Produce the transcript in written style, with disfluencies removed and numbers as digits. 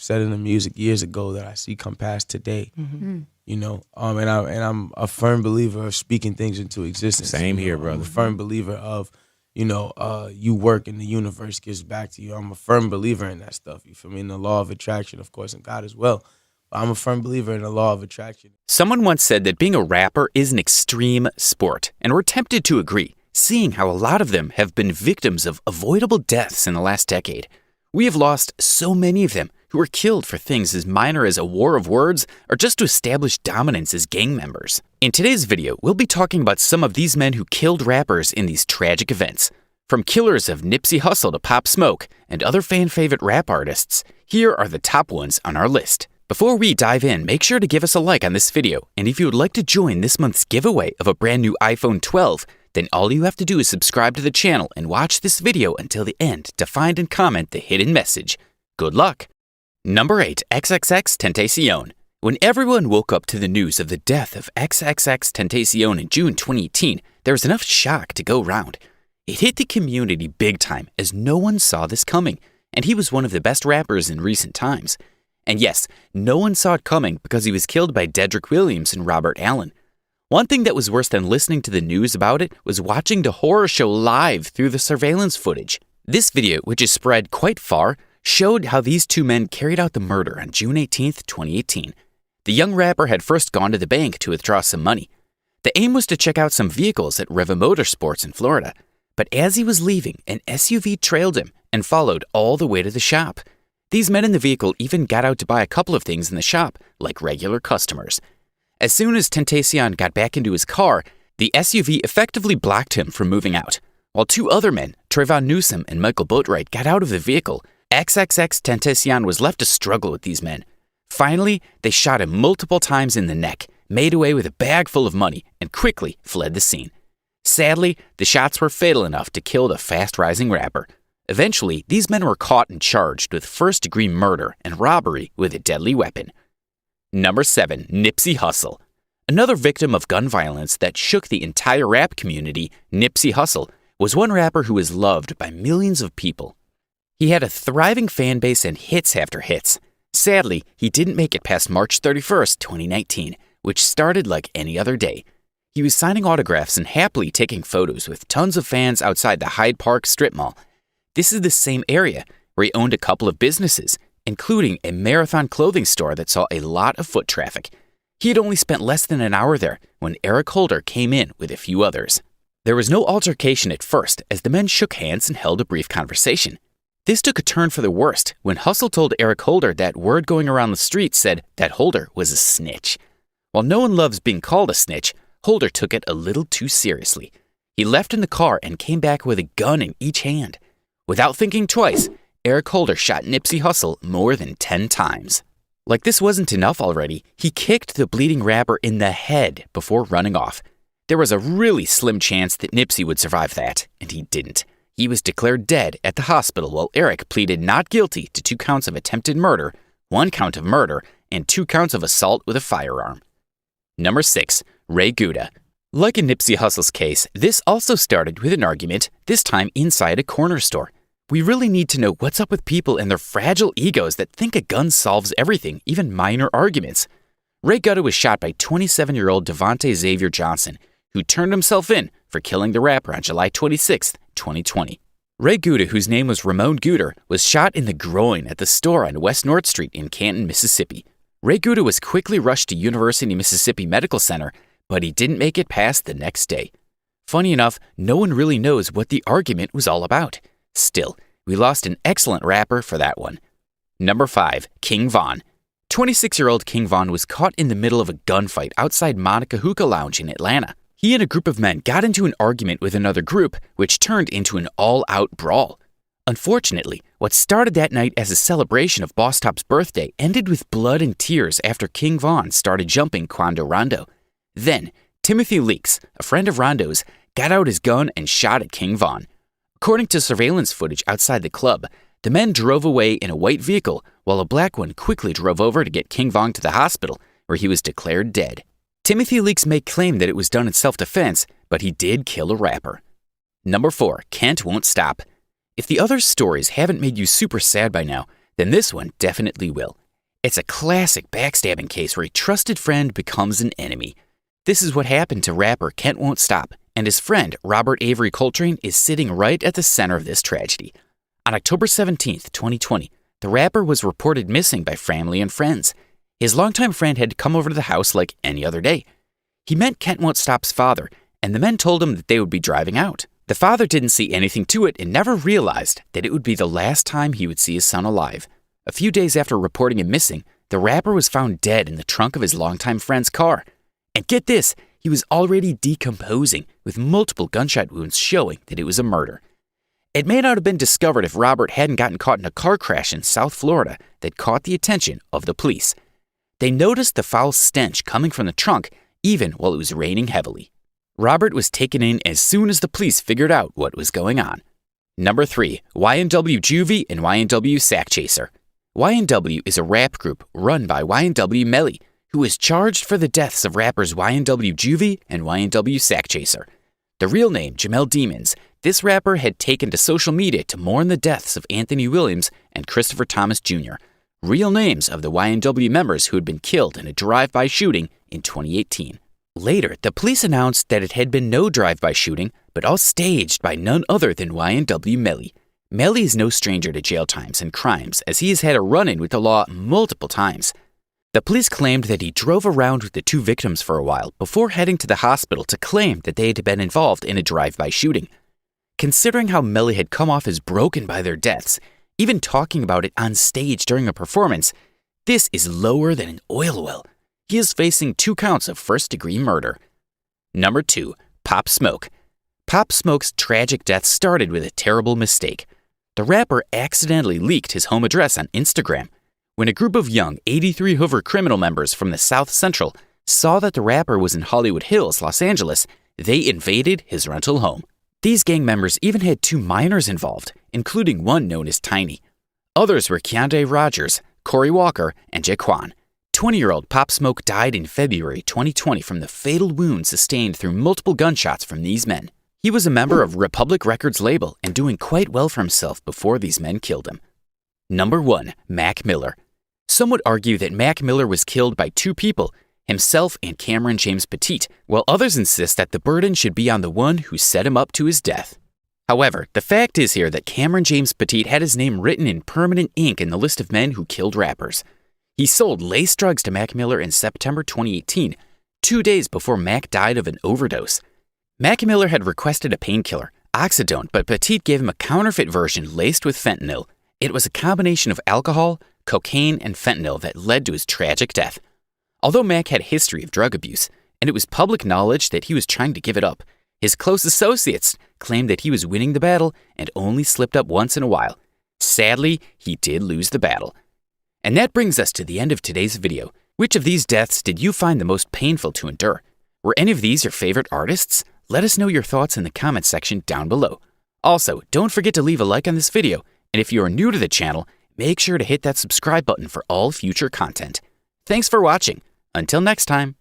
said in the music years ago that I see come past today. You know, and I'm a firm believer of speaking things into existence. Same here, brother. I'm a firm believer of, you work and the universe gives back to you. I'm a firm believer in that stuff. You feel me? In the law of attraction, of course, and God as well. But I'm a firm believer in the law of attraction. Someone once said that being a rapper is an extreme sport, and we're tempted to agree, seeing how a lot of them have been victims of avoidable deaths in the last decade. We have lost so many of them who were killed for things as minor as a war of words or just to establish dominance as gang members. In today's video, we'll be talking about some of these men who killed rappers in these tragic events. From killers of Nipsey Hussle to Pop Smoke and other fan-favorite rap artists, here are the top ones on our list. Before we dive in, make sure to give us a like on this video, and if you would like to join this month's giveaway of a brand new iPhone 12, then all you have to do is subscribe to the channel and watch this video until the end to find and comment the hidden message. Good luck! Number 8. XXXTentacion. When everyone woke up to the news of the death of XXXTentacion in June 2018, there was enough shock to go round. It hit the community big time as no one saw this coming, and he was one of the best rappers in recent times. And yes, no one saw it coming because he was killed by Dedrick Williams and Robert Allen. One thing that was worse than listening to the news about it was watching the horror show live through the surveillance footage. This video, which is spread quite far, showed how these two men carried out the murder on June 18, 2018. The young rapper had first gone to the bank to withdraw some money. The aim was to check out some vehicles at Riva Motorsports in Florida. But as he was leaving, an SUV trailed him and followed all the way to the shop. These men in the vehicle even got out to buy a couple of things in the shop, like regular customers. As soon as Tentacion got back into his car, the SUV effectively blocked him from moving out. While two other men, Trayvon Newsom and Michael Boatwright, got out of the vehicle, XXXTentacion was left to struggle with these men. Finally, they shot him multiple times in the neck, made away with a bag full of money, and quickly fled the scene. Sadly, the shots were fatal enough to kill the fast-rising rapper. Eventually, these men were caught and charged with first-degree murder and robbery with a deadly weapon. Number 7. Nipsey Hussle. Another victim of gun violence that shook the entire rap community, Nipsey Hussle, was one rapper who was loved by millions of people. He had a thriving fan base and hits after hits. Sadly, he didn't make it past March 31st, 2019, which started like any other day. He was signing autographs and happily taking photos with tons of fans outside the Hyde Park Strip Mall. This is the same area where he owned a couple of businesses, including a Marathon clothing store that saw a lot of foot traffic. He had only spent less than an hour there when Eric Holder came in with a few others. There was no altercation at first as the men shook hands and held a brief conversation. This took a turn for the worst when Hussle told Eric Holder that word going around the street said that Holder was a snitch. While no one loves being called a snitch, Holder took it a little too seriously. He left in the car and came back with a gun in each hand. Without thinking twice, Eric Holder shot Nipsey Hussle more than 10 times. Like this wasn't enough already, he kicked the bleeding rapper in the head before running off. There was a really slim chance that Nipsey would survive that, and he didn't. He was declared dead at the hospital while Eric pleaded not guilty to 2 counts of attempted murder, 1 count of murder, and 2 counts of assault with a firearm. Number 6. Ray Gouda. Like in Nipsey Hussle's case, this also started with an argument, this time inside a corner store. We really need to know what's up with people and their fragile egos that think a gun solves everything, even minor arguments. Ray Gouda was shot by 27-year-old Devontae Xavier Johnson, who turned himself in for killing the rapper on July 26, 2020. Ray Gouda, whose name was Ramon Gouda, was shot in the groin at the store on West North Street in Canton, Mississippi. Ray Gouda was quickly rushed to University Mississippi Medical Center, but he didn't make it past the next day. Funny enough, no one really knows what the argument was all about. Still, we lost an excellent rapper for that one. Number 5. King Von. 26-year-old King Von was caught in the middle of a gunfight outside Monica Hookah Lounge in Atlanta. He and a group of men got into an argument with another group, which turned into an all-out brawl. Unfortunately, what started that night as a celebration of Boss Top's birthday ended with blood and tears after King Von started jumping Quando Rondo. Then, Timothy Leaks, a friend of Rondo's, got out his gun and shot at King Von. According to surveillance footage outside the club, the men drove away in a white vehicle while a black one quickly drove over to get King Von to the hospital, where he was declared dead. Timothy Leaks may claim that it was done in self-defense, but he did kill a rapper. Number 4. Kent Won't Stop. If the other stories haven't made you super sad by now, then this one definitely will. It's a classic backstabbing case where a trusted friend becomes an enemy. This is what happened to rapper Kent Won't Stop, and his friend Robert Avery Coltrane is sitting right at the center of this tragedy. On October 17th, 2020, the rapper was reported missing by family and friends. His longtime friend had come over to the house like any other day. He met Kent Won't Stop's father, and the men told him that they would be driving out. The father didn't see anything to it and never realized that it would be the last time he would see his son alive. A few days after reporting him missing, the rapper was found dead in the trunk of his longtime friend's car. And get this, he was already decomposing, with multiple gunshot wounds showing that it was a murder. It may not have been discovered if Robert hadn't gotten caught in a car crash in South Florida that caught the attention of the police. They noticed the foul stench coming from the trunk even while it was raining heavily. Robert was taken in as soon as the police figured out what was going on. Number 3, YNW Juvie and YNW Sack Chaser. YNW is a rap group run by YNW Melly, who is charged for the deaths of rappers YNW Juvie and YNW Sack Chaser. The real name, Jamel Demons, this rapper had taken to social media to mourn the deaths of Anthony Williams and Christopher Thomas Jr., real names of the YNW members who had been killed in a drive-by shooting in 2018. Later, the police announced that it had been no drive-by shooting, but all staged by none other than YNW Melly. Melly is no stranger to jail times and crimes, as he has had a run-in with the law multiple times. The police claimed that he drove around with the two victims for a while before heading to the hospital to claim that they had been involved in a drive-by shooting. Considering how Melly had come off as broken by their deaths, even talking about it on stage during a performance, this is lower than an oil well. He is facing 2 counts of first-degree murder. Number 2, Pop Smoke. Pop Smoke's tragic death started with a terrible mistake. The rapper accidentally leaked his home address on Instagram. When a group of young 83 Hoover criminal members from the South Central saw that the rapper was in Hollywood Hills, Los Angeles, they invaded his rental home. These gang members even had 2 minors involved, including one known as Tiny. Others were Keondae Rogers, Corey Walker, and Jaquan. 20-year-old Pop Smoke died in February 2020 from the fatal wounds sustained through multiple gunshots from these men. He was a member of Republic Records label and doing quite well for himself before these men killed him. Number 1, Mac Miller. Some would argue that Mac Miller was killed by 2 people, himself and Cameron James Petite, while others insist that the burden should be on the one who set him up to his death. However, the fact is here that Cameron James Petite had his name written in permanent ink in the list of men who killed rappers. He sold laced drugs to Mac Miller in September 2018, 2 days before Mac died of an overdose. Mac Miller had requested a painkiller, Oxydone, but Petite gave him a counterfeit version laced with fentanyl. It was a combination of alcohol, cocaine, and fentanyl that led to his tragic death. Although Mac had a history of drug abuse, and it was public knowledge that he was trying to give it up, his close associates claimed that he was winning the battle and only slipped up once in a while. Sadly, he did lose the battle. And that brings us to the end of today's video. Which of these deaths did you find the most painful to endure? Were any of these your favorite artists? Let us know your thoughts in the comments section down below. Also, don't forget to leave a like on this video, and if you are new to the channel, make sure to hit that subscribe button for all future content. Thanks for watching. Until next time.